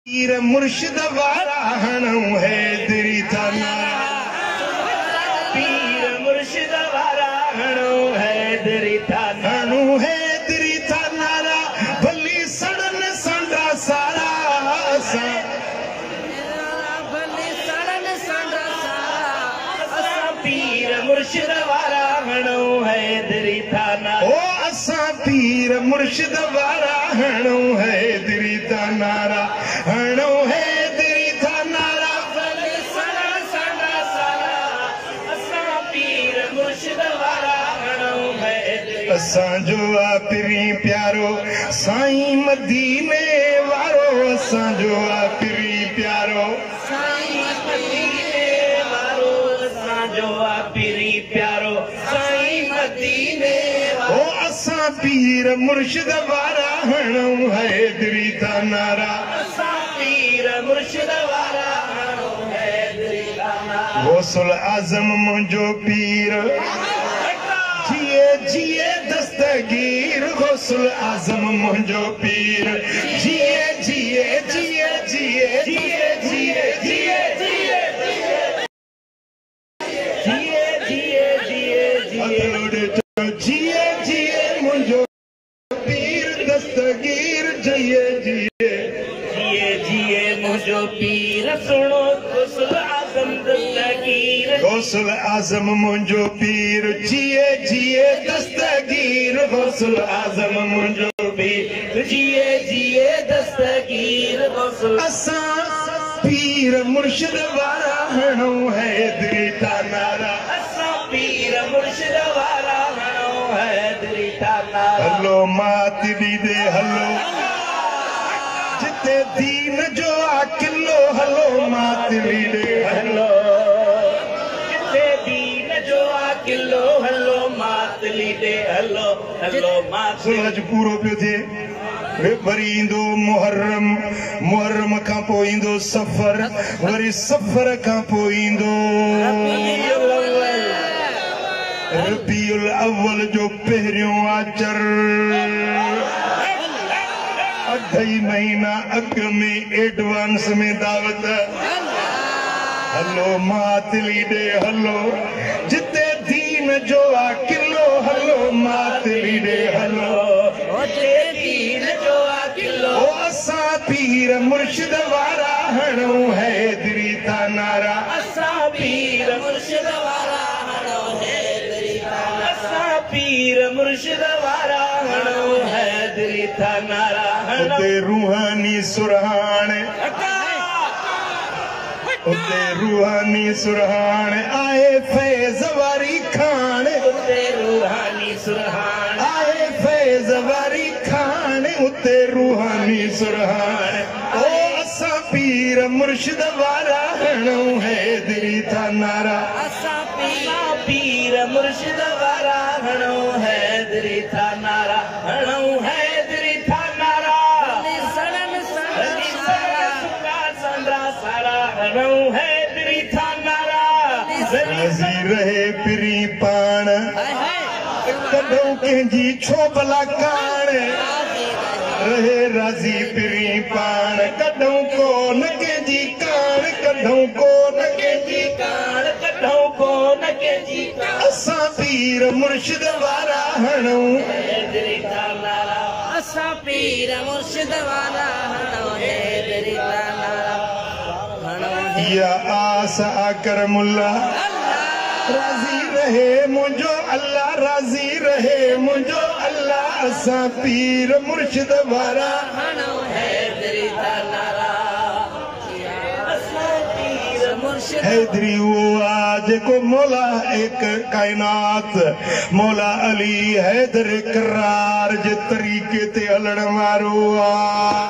पीर मुर्शिद वारा हणो हैदरी था नारा, पीर मुर्शिद वारा हणो हैदरी था हणो हैदरी था नारा, भली सड़न संडा सारा भली सड़न संडा सारा असा पीर मुर्शिद वारा हणो हैदरी था नारा। ओ असा पीर मुर्शिद वारा हणो हैदरी था नारा, हणो हैदरी था नारा, भली सड़न संडा सारा असा पीर मुर्शिद वारा हणो हैदरी। असांजो आ पिरी प्यारो साईं मदीने वारो, असांजो आ पिरी प्यारो साईं मदीने वारो, असांजो आ पिरी प्यारो साईं मदीने वारो। ओ असां पीर मुर्शिद वारा हणो हैदरी था नारा, असां पीर मुर्शिद वारा हणो हैदरी था नारा। गौसुल आज़म मुंहिंजो पीर जिए जिए दस्तगीर, गौसुल आज़म मुंहिंजो पीर जिए जिए जिए जिए जिए जिए जिए जिए जिए जिए मुंहिंजो पीर दस्तगीर जिए जिए जिए मुंहिंजो पीर सुनो गौसुल आज़म दस्तगीर। गौसुल आज़म मुंहिंजो पीर जिए जिए दस्तगीर, गौसुल आज़म मुंहिंजो पीर जिए जिए दस्तगीर गौसुल। असां पीर मुर्शिद वारा हणो हैदरी था नारा, असां पीर मुर्शिद वारा हणो हैदरी था नारा। हलो मात ॾींदे हलो जिते दीन जो आ किलो, हलो मात ॾींदे हलो जिते दीन जो आ किलो, हलो मातली दे हलो हलो मातली। सूरज पूरो पियो थिए, वरी ईंदो मुहर्रम, मुहर्रम खां पोइ ईंदो सफ़र, वरी सफ़र खां पोइ ईंदो रबीउल अव्वल जो पहिरियों आचर, अढाई महीना अॻ में एडवांस में दावत। हलो मातली ॾे हलो जिते दीन जो आ किलो, हलो मातली ॾे हलो जिते दीन जो आ किलो। ओ असां पीर मुर्शिद वारा हणो हैदरी था नारा, असां पीर मुर्शिद वारा हणो हैदरी था नारा। असां पीर मुर्शिद वारा हणो हैदरी था नारा। उते रूहानी सुरहान, उते रूहानी सुरहान आए फैज़ वारी खान, उते रूहानी सुरहान आए फैज़ वारी खान, उते रूहानी सुरहान। ओ असां पीर मुर्शिद वारा हणो हैदरी था नारा, असां पीर मुर्शिद वारा हणो हैदरी था नारा। हणो हैदरी था नारा, हणो हैदरी था नारा। राज़ी रहे पिरी पाण, कॾों कंहिंजी छो भला कान, रहे राज़ी पिरी पाण, कॾों कोन कंहिंजी कान, कॾों कोन कंहिंजी कान, कढो कोन कंहिंजी कान। असां पीर मुर्शिद वारा हणो हैदरी था नारा, असां पीर मुर्शिद वारा हणो हैदरी था नारा। या आस आकर मुल्ला राज़ी रहे मुंहिंजो अल्लाह, राज़ी रहे मुंहिंजो अल्लाह, असां पीर मुर्शिद वारा हणो हैदरी था नारा। असां पीर मुर्शिद हैदरी वो आ जेको मौला एक कायनात मौला अली हैदर करार जे तरीक़े ते हलण वारो आ।